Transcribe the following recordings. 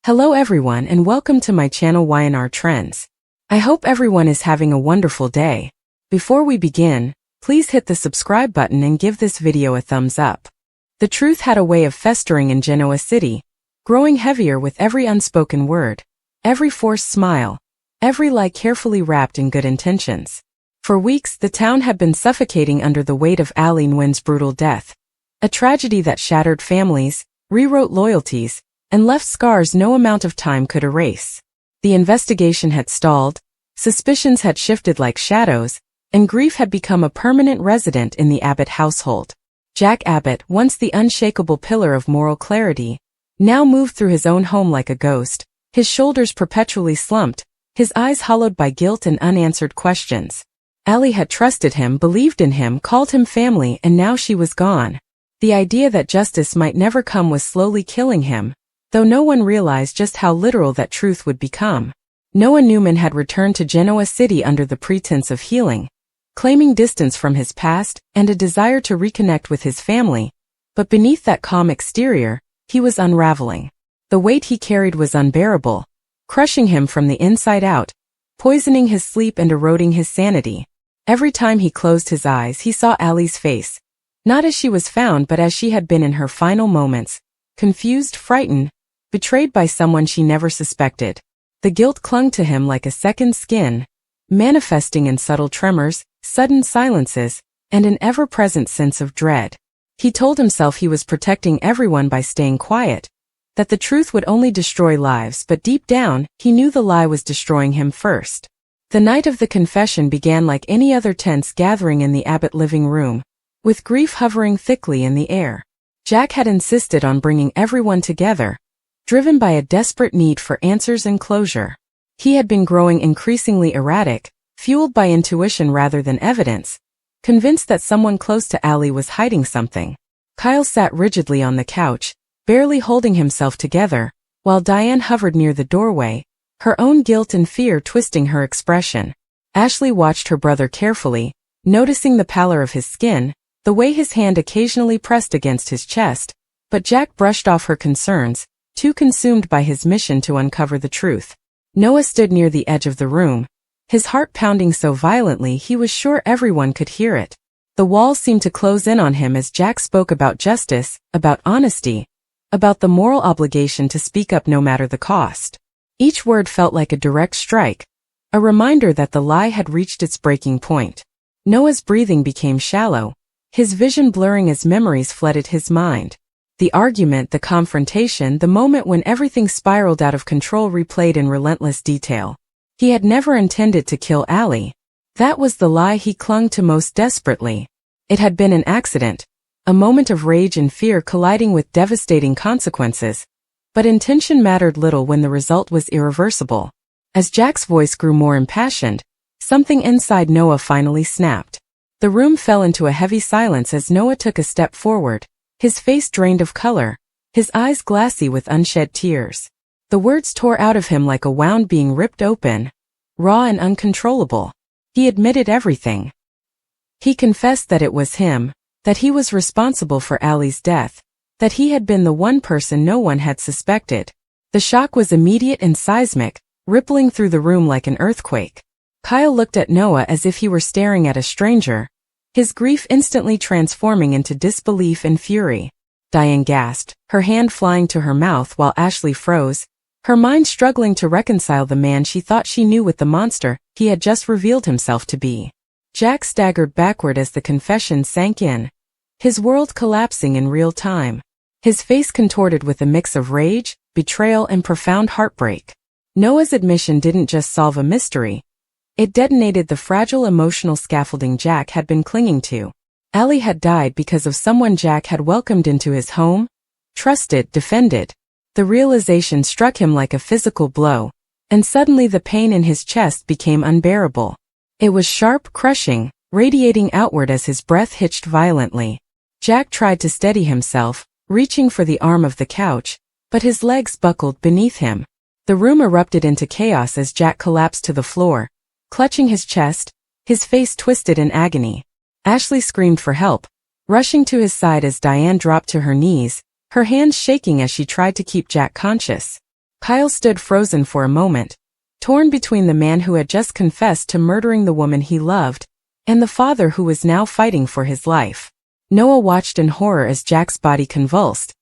Hello everyone and welcome to my channel Y&R Trends. I hope everyone is having a wonderful day. Before we begin, please hit the subscribe button and give this video a thumbs up. The truth had a way of festering in Genoa City, growing heavier with every unspoken word, every forced smile, every lie carefully wrapped in good intentions. For weeks, the town had been suffocating under the weight of Allie's brutal death, a tragedy that shattered families, rewrote loyalties, and left scars no amount of time could erase. The investigation had stalled, suspicions had shifted like shadows, and grief had become a permanent resident in the Abbott household. Jack Abbott, once the unshakable pillar of moral clarity, now moved through his own home like a ghost, his shoulders perpetually slumped, his eyes hollowed by guilt and unanswered questions. Allie had trusted him, believed in him, called him family, and now she was gone. The idea that justice might never come was slowly killing him, though no one realized just how literal that truth would become. Noah Newman had returned to Genoa City under the pretense of healing, claiming distance from his past and a desire to reconnect with his family, but beneath that calm exterior, he was unraveling. The weight he carried was unbearable, crushing him from the inside out, poisoning his sleep and eroding his sanity. Every time he closed his eyes, he saw Allie's face, not as she was found but as she had been in her final moments, confused, frightened, betrayed by someone she never suspected. The guilt clung to him like a second skin, manifesting in subtle tremors, sudden silences, and an ever-present sense of dread. He told himself he was protecting everyone by staying quiet, that the truth would only destroy lives, but deep down, he knew the lie was destroying him first. The night of the confession began like any other tense gathering in the Abbott living room, with grief hovering thickly in the air. Jack had insisted on bringing everyone together, driven by a desperate need for answers and closure. He had been growing increasingly erratic, fueled by intuition rather than evidence, convinced that someone close to Allie was hiding something. Kyle sat rigidly on the couch, barely holding himself together, while Diane hovered near the doorway, her own guilt and fear twisting her expression. Ashley watched her brother carefully, noticing the pallor of his skin, the way his hand occasionally pressed against his chest, but Jack brushed off her concerns, too consumed by his mission to uncover the truth. Noah stood near the edge of the room, his heart pounding so violently he was sure everyone could hear it. The walls seemed to close in on him as Jack spoke about justice, about honesty, about the moral obligation to speak up no matter the cost. Each word felt like a direct strike, a reminder that the lie had reached its breaking point. Noah's breathing became shallow, his vision blurring as memories flooded his mind. The argument, the confrontation, the moment when everything spiraled out of control replayed in relentless detail. He had never intended to kill Allie. That was the lie he clung to most desperately. It had been an accident, a moment of rage and fear colliding with devastating consequences. But intention mattered little when the result was irreversible. As Jack's voice grew more impassioned, something inside Noah finally snapped. The room fell into a heavy silence as Noah took a step forward, his face drained of color, his eyes glassy with unshed tears. The words tore out of him like a wound being ripped open, raw and uncontrollable. He admitted everything. He confessed that it was him, that he was responsible for Allie's death, that he had been the one person no one had suspected. The shock was immediate and seismic, rippling through the room like an earthquake. Kyle looked at Noah as if he were staring at a stranger, his grief instantly transforming into disbelief and fury. Diane gasped, her hand flying to her mouth while Ashley froze, her mind struggling to reconcile the man she thought she knew with the monster he had just revealed himself to be. Jack staggered backward as the confession sank in, his world collapsing in real time. His face contorted with a mix of rage, betrayal, and profound heartbreak. Noah's admission didn't just solve a mystery. It detonated the fragile emotional scaffolding Jack had been clinging to. Allie had died because of someone Jack had welcomed into his home, trusted, defended. The realization struck him like a physical blow, and suddenly the pain in his chest became unbearable. It was sharp, crushing, radiating outward as his breath hitched violently. Jack tried to steady himself, reaching for the arm of the couch, but his legs buckled beneath him. The room erupted into chaos as Jack collapsed to the floor, clutching his chest, his face twisted in agony. Ashley screamed for help, rushing to his side as Diane dropped to her knees, her hands shaking as she tried to keep Jack conscious. Kyle stood frozen for a moment, torn between the man who had just confessed to murdering the woman he loved, and the father who was now fighting for his life. Noah watched in horror as Jack's body convulsed,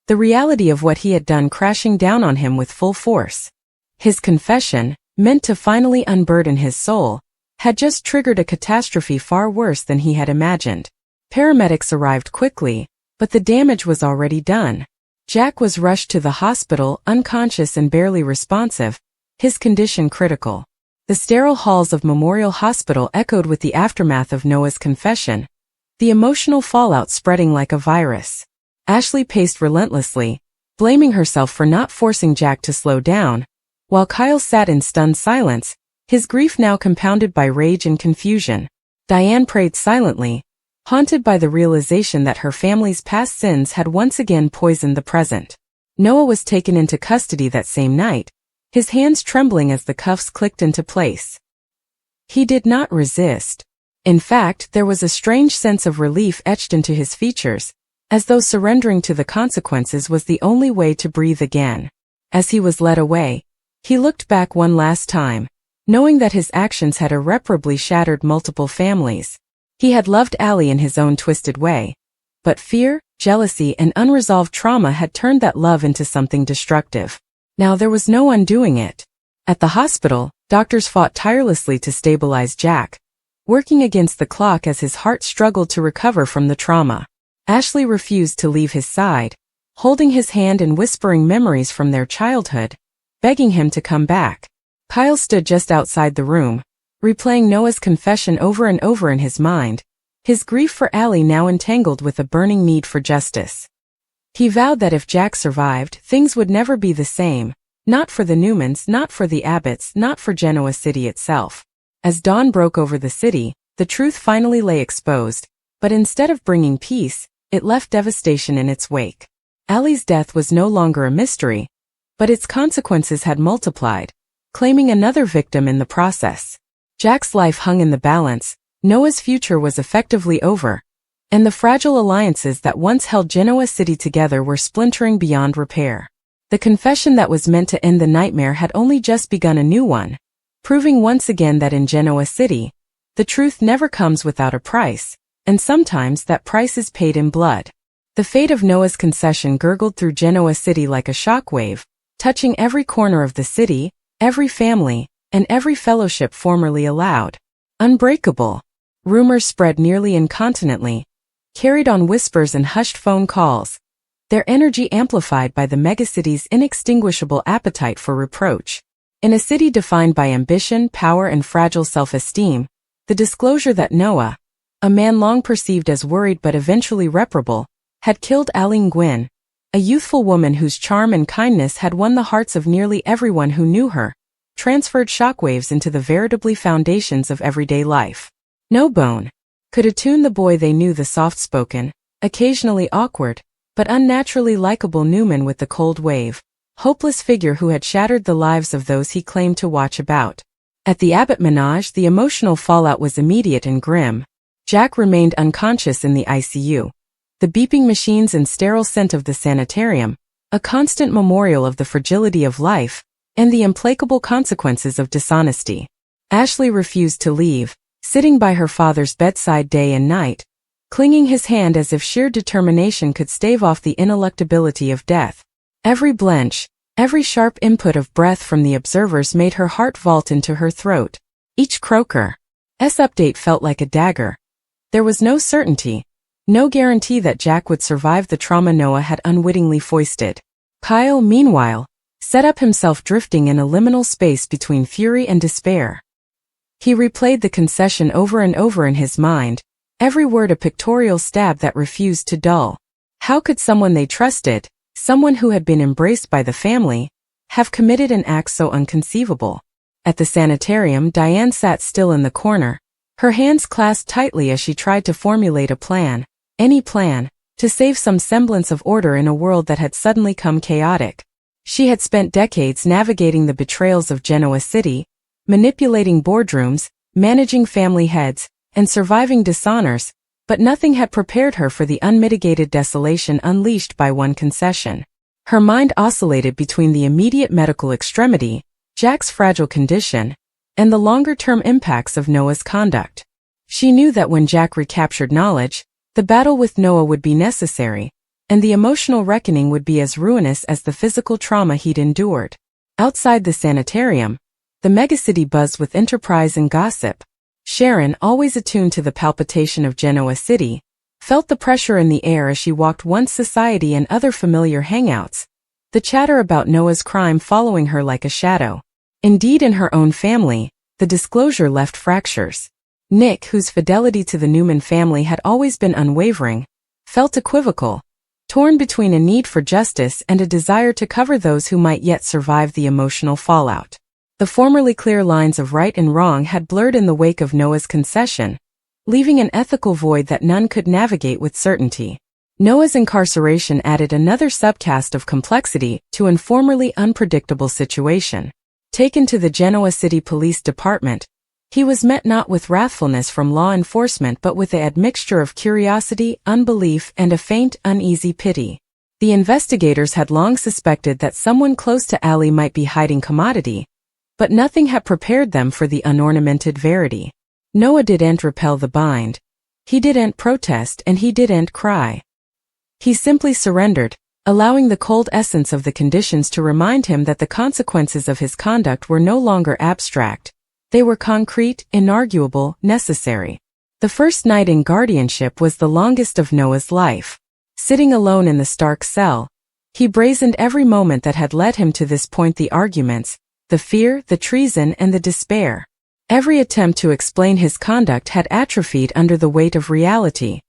the reality of what he had done crashing down on him with full force. His confession, meant to finally unburden his soul, had just triggered a catastrophe far worse than he had imagined. Paramedics arrived quickly, but the damage was already done. Jack was rushed to the hospital, unconscious and barely responsive, his condition critical. The sterile halls of Memorial Hospital echoed with the aftermath of Noah's confession, the emotional fallout spreading like a virus. Ashley paced relentlessly, blaming herself for not forcing Jack to slow down, while Kyle sat in stunned silence, his grief now compounded by rage and confusion. Diane prayed silently, haunted by the realization that her family's past sins had once again poisoned the present. Noah was taken into custody that same night, his hands trembling as the cuffs clicked into place. He did not resist. In fact, there was a strange sense of relief etched into his features, as though surrendering to the consequences was the only way to breathe again. As he was led away, he looked back one last time, knowing that his actions had irreparably shattered multiple families. He had loved Allie in his own twisted way, but fear, jealousy, and unresolved trauma had turned that love into something destructive. Now there was no undoing it. At the hospital, doctors fought tirelessly to stabilize Jack, working against the clock as his heart struggled to recover from the trauma. Ashley refused to leave his side, holding his hand and whispering memories from their childhood, begging him to come back. Kyle stood just outside the room, replaying Noah's confession over and over in his mind, his grief for Allie now entangled with a burning need for justice. He vowed that if Jack survived, things would never be the same, not for the Newmans, not for the Abbotts, not for Genoa City itself. As dawn broke over the city, the truth finally lay exposed, but instead of bringing peace, it left devastation in its wake. Allie's death was no longer a mystery, but its consequences had multiplied, claiming another victim in the process. Jack's life hung in the balance, Noah's future was effectively over, and the fragile alliances that once held Genoa City together were splintering beyond repair. The confession that was meant to end the nightmare had only just begun a new one, proving once again that in Genoa City, the truth never comes without a price, and sometimes that price is paid in blood. The fate of Noah's concession gurgled through Genoa City like a shockwave, touching every corner of the city, every family, and every fellowship formerly allowed. Unbreakable. Rumors spread nearly incontinently, carried on whispers and hushed phone calls, their energy amplified by the megacity's inextinguishable appetite for reproach. In a city defined by ambition, power, and fragile self-esteem, the disclosure that Noah, a man long perceived as worried but eventually reparable, had killed Allie Gwyn, a youthful woman whose charm and kindness had won the hearts of nearly everyone who knew her, transferred shockwaves into the veritably foundations of everyday life. No bone could attune the boy they knew, the soft-spoken, occasionally awkward, but unnaturally likable Newman with the cold wave, hopeless figure who had shattered the lives of those he claimed to watch about. At the Abbott menage, the emotional fallout was immediate and grim. Jack remained unconscious in the ICU. The beeping machines and sterile scent of the sanitarium, a constant memorial of the fragility of life, and the implacable consequences of dishonesty. Ashley refused to leave, sitting by her father's bedside day and night, clinging his hand as if sheer determination could stave off the ineluctability of death. Every blench, every sharp input of breath from the observers made her heart vault into her throat. Each croaker's update felt like a dagger. There was no certainty, no guarantee that Jack would survive the trauma Noah had unwittingly foisted. Kyle, meanwhile, set up himself drifting in a liminal space between fury and despair. He replayed the concession over and over in his mind, every word a pictorial stab that refused to dull. How could someone they trusted, someone who had been embraced by the family, have committed an act so inconceivable? At the sanitarium, Diane sat still in the corner, her hands clasped tightly as she tried to formulate a plan, any plan, to save some semblance of order in a world that had suddenly come chaotic. She had spent decades navigating the betrayals of Genoa City, manipulating boardrooms, managing family heads, and surviving dishonors, but nothing had prepared her for the unmitigated desolation unleashed by one concession. Her mind oscillated between the immediate medical extremity, Jack's fragile condition, and the longer-term impacts of Noah's conduct. She knew that when Jack recaptured knowledge, the battle with Noah would be necessary, and the emotional reckoning would be as ruinous as the physical trauma he'd endured. Outside the sanitarium, the megacity buzzed with enterprise and gossip. Sharon, always attuned to the palpitation of Genoa City, felt the pressure in the air as she walked once society and other familiar hangouts, the chatter about Noah's crime following her like a shadow. Indeed, in her own family, the disclosure left fractures. Nick, whose fidelity to the Newman family had always been unwavering, felt equivocal, torn between a need for justice and a desire to cover those who might yet survive the emotional fallout. The formerly clear lines of right and wrong had blurred in the wake of Noah's concession, leaving an ethical void that none could navigate with certainty. Noah's incarceration added another subcast of complexity to an formerly unpredictable situation. Taken to the Genoa City Police Department, he was met not with wrathfulness from law enforcement but with an admixture of curiosity, unbelief, and a faint, uneasy pity. The investigators had long suspected that someone close to Allie might be hiding commodity, but nothing had prepared them for the unornamented verity. Noah didn't repel the bind. He didn't protest and he didn't cry. He simply surrendered, allowing the cold essence of the conditions to remind him that the consequences of his conduct were no longer abstract. They were concrete, inarguable, necessary. The first night in guardianship was the longest of Noah's life. Sitting alone in the stark cell, he brazened every moment that had led him to this point: the arguments, the fear, the treason, and the despair. Every attempt to explain his conduct had atrophied under the weight of reality.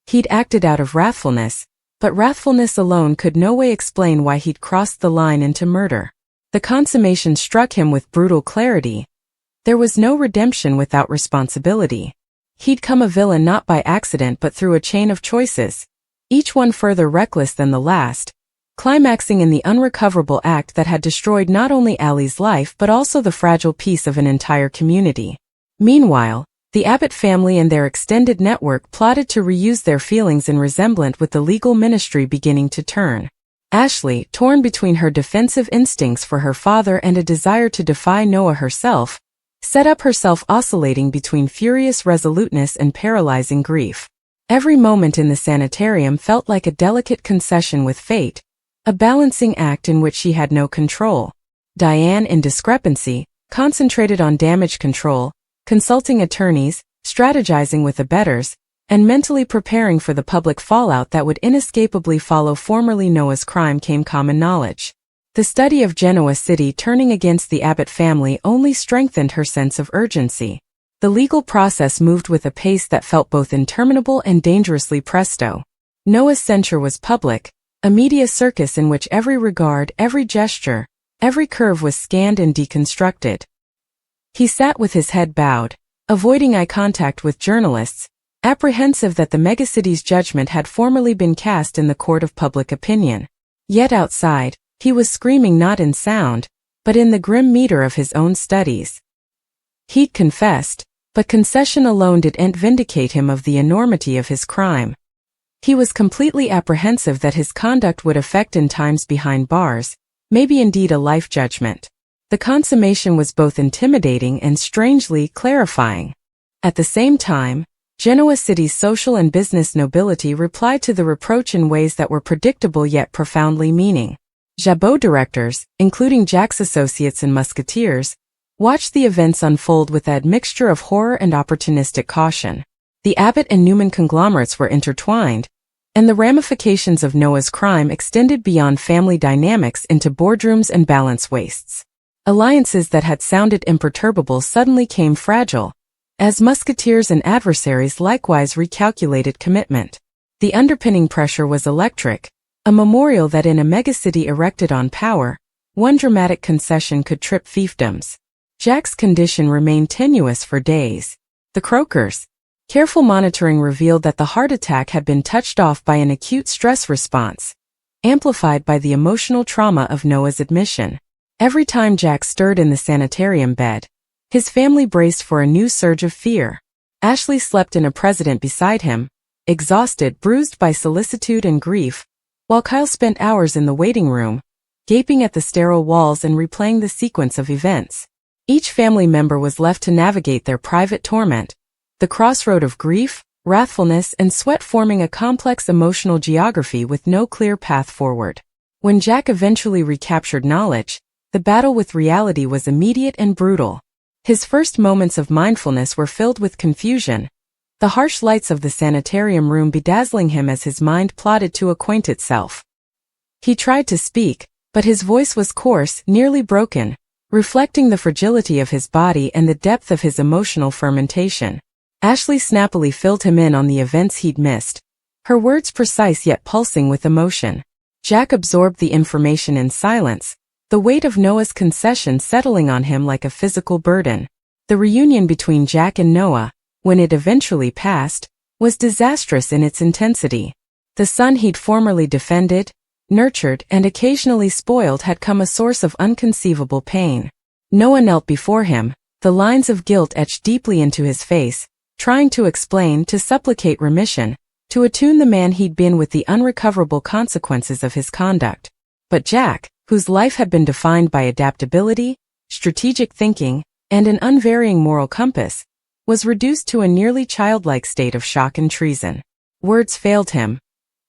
He'd acted out of wrathfulness, but wrathfulness alone could no way explain why he'd crossed the line into murder. The consummation struck him with brutal clarity. There was no redemption without responsibility. He'd come a villain not by accident but through a chain of choices, each one further reckless than the last, climaxing in the unrecoverable act that had destroyed not only Allie's life but also the fragile peace of an entire community. Meanwhile, the Abbott family and their extended network plotted to reuse their feelings in resemblance, with the legal ministry beginning to turn. Ashley, torn between her defensive instincts for her father and a desire to defy Noah herself, set up herself oscillating between furious resoluteness and paralyzing grief. Every moment in the sanitarium felt like a delicate concession with fate, a balancing act in which she had no control. Diane, in discrepancy, concentrated on damage control, consulting attorneys, strategizing with abettors, and mentally preparing for the public fallout that would inescapably follow. Formerly Noah's crime came common knowledge. The study of Genoa City turning against the Abbott family only strengthened her sense of urgency. The legal process moved with a pace that felt both interminable and dangerously presto. Noah's censure was public, a media circus in which every regard, every gesture, every curve was scanned and deconstructed. He sat with his head bowed, avoiding eye contact with journalists, apprehensive that the megacity's judgment had formerly been cast in the court of public opinion. Yet outside, he was screaming not in sound, but in the grim meter of his own studies. He'd confessed, but concession alone didn't vindicate him of the enormity of his crime. He was completely apprehensive that his conduct would affect in times behind bars, maybe indeed a life judgment. The consummation was both intimidating and strangely clarifying. At the same time, Genoa City's social and business nobility replied to the reproach in ways that were predictable yet profoundly meaning. Jabot directors, including Jack's associates and musketeers, watched the events unfold with a mixture of horror and opportunistic caution. The Abbott and Newman conglomerates were intertwined, and the ramifications of Noah's crime extended beyond family dynamics into boardrooms and balance wastes. Alliances that had sounded imperturbable suddenly came fragile, as musketeers and adversaries likewise recalculated commitment. The underpinning pressure was electric, a memorial that in a megacity erected on power, one dramatic concession could trip fiefdoms. Jack's condition remained tenuous for days. The Croakers. Careful monitoring revealed that the heart attack had been touched off by an acute stress response, amplified by the emotional trauma of Noah's admission. Every time Jack stirred in the sanitarium bed, his family braced for a new surge of fear. Ashley slept in a president beside him, exhausted, bruised by solicitude and grief, while Kyle spent hours in the waiting room, gaping at the sterile walls and replaying the sequence of events. Each family member was left to navigate their private torment, the crossroad of grief, wrathfulness, and sweat forming a complex emotional geography with no clear path forward. When Jack eventually recaptured knowledge, the battle with reality was immediate and brutal. His first moments of mindfulness were filled with confusion, the harsh lights of the sanitarium room bedazzling him as his mind plotted to acquaint itself. He tried to speak, but his voice was coarse, nearly broken, reflecting the fragility of his body and the depth of his emotional fermentation. Ashley snappily filled him in on the events he'd missed, her words precise yet pulsing with emotion. Jack absorbed the information in silence, the weight of Noah's concession settling on him like a physical burden. The reunion between Jack and Noah, when it eventually passed, was disastrous in its intensity. The son he'd formerly defended, nurtured, and occasionally spoiled had come a source of unconceivable pain. Noah knelt before him, the lines of guilt etched deeply into his face, trying to explain, to supplicate remission, to attune the man he'd been with the unrecoverable consequences of his conduct. But Jack, whose life had been defined by adaptability, strategic thinking, and an unvarying moral compass, was reduced to a nearly childlike state of shock and treason. Words failed him.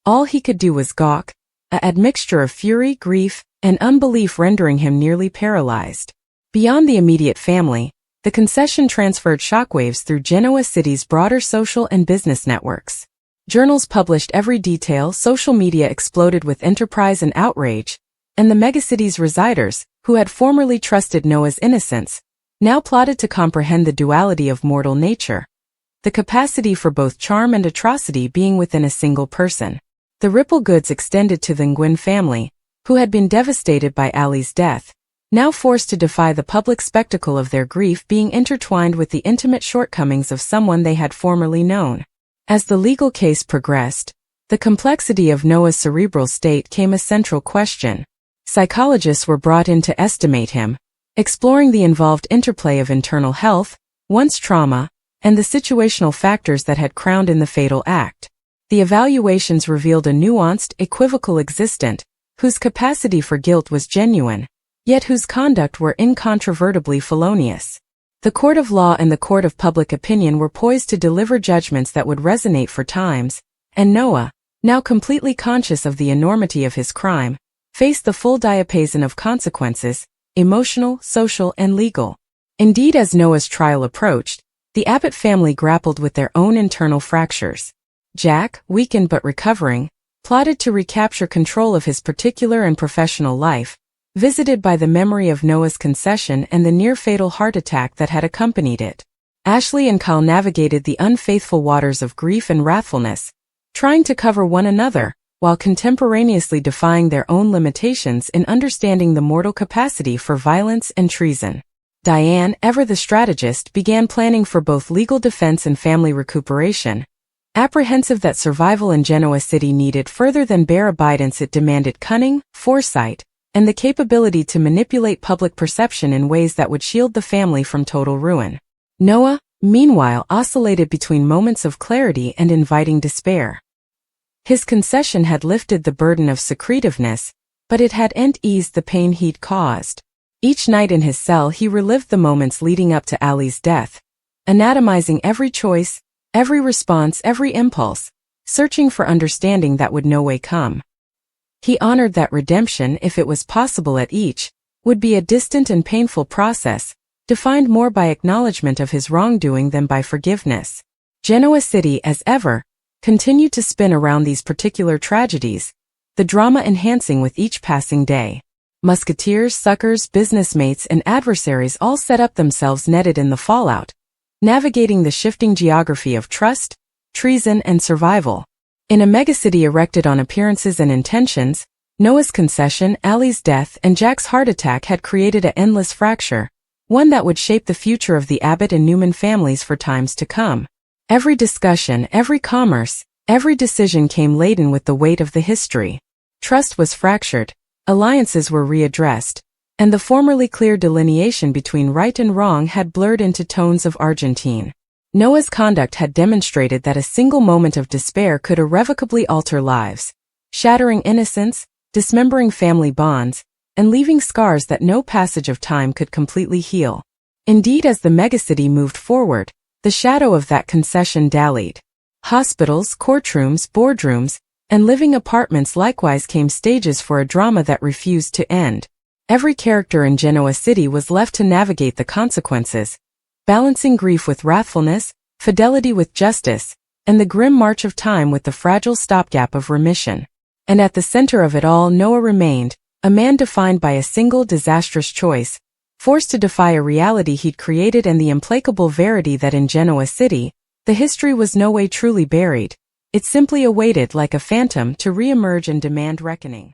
All he could do was gawk, a admixture of fury, grief, and unbelief rendering him nearly paralyzed. Beyond the immediate family, the concession transferred shockwaves through Genoa City's broader social and business networks. Journals published every detail, social media exploded with enterprise and outrage, and the megacity's residers, who had formerly trusted Noah's innocence, now plotted to comprehend the duality of mortal nature, the capacity for both charm and atrocity being within a single person. The ripple goods extended to the Nguyen family, who had been devastated by Allie's death, now forced to defy the public spectacle of their grief being intertwined with the intimate shortcomings of someone they had formerly known. As the legal case progressed, the complexity of Noah's cerebral state came a central question. Psychologists were brought in to estimate him, exploring the involved interplay of internal health, once trauma, and the situational factors that had crowned in the fatal act. The evaluations revealed a nuanced, equivocal existent, whose capacity for guilt was genuine, yet whose conduct were incontrovertibly felonious. The court of law and the court of public opinion were poised to deliver judgments that would resonate for times, and Noah, now completely conscious of the enormity of his crime, faced the full diapason of consequences, emotional, social, and legal. Indeed, as Noah's trial approached, the Abbott family grappled with their own internal fractures. Jack, weakened but recovering, plotted to recapture control of his particular and professional life, visited by the memory of Noah's concession and the near-fatal heart attack that had accompanied it. Ashley and Kyle navigated the unfaithful waters of grief and wrathfulness, trying to cover one another, while contemporaneously defying their own limitations in understanding the mortal capacity for violence and treason. Diane, ever the strategist, began planning for both legal defense and family recuperation. Apprehensive that survival in Genoa City needed further than bare abidance, it demanded cunning, foresight, and the capability to manipulate public perception in ways that would shield the family from total ruin. Noah, meanwhile, oscillated between moments of clarity and inviting despair. His concession had lifted the burden of secretiveness, but it hadn't eased the pain he'd caused. Each night in his cell he relived the moments leading up to Allie's death, anatomizing every choice, every response, every impulse, searching for understanding that would no way come. He honored that redemption, if it was possible at each, would be a distant and painful process, defined more by acknowledgement of his wrongdoing than by forgiveness. Genoa City, as ever, continued to spin around these particular tragedies, the drama enhancing with each passing day. Musketeers, suckers, businessmates, and adversaries all set up themselves netted in the fallout, navigating the shifting geography of trust, treason, and survival. In a megacity erected on appearances and intentions, Noah's concession, Allie's death, and Jack's heart attack had created an endless fracture, one that would shape the future of the Abbott and Newman families for times to come. Every discussion, every commerce, every decision came laden with the weight of the history. Trust was fractured, alliances were readdressed, and the formerly clear delineation between right and wrong had blurred into tones of Argentine. Noah's conduct had demonstrated that a single moment of despair could irrevocably alter lives, shattering innocence, dismembering family bonds, and leaving scars that no passage of time could completely heal. Indeed, as the megacity moved forward, the shadow of that concession dallied. Hospitals, courtrooms, boardrooms, and living apartments likewise came stages for a drama that refused to end. Every character in Genoa City was left to navigate the consequences, balancing grief with wrathfulness, fidelity with justice, and the grim march of time with the fragile stopgap of remission. And at the center of it all, Noah remained, a man defined by a single disastrous choice, forced to defy a reality he'd created and the implacable verity that in Genoa City, the history was no way truly buried. It simply awaited like a phantom to re-emerge and demand reckoning.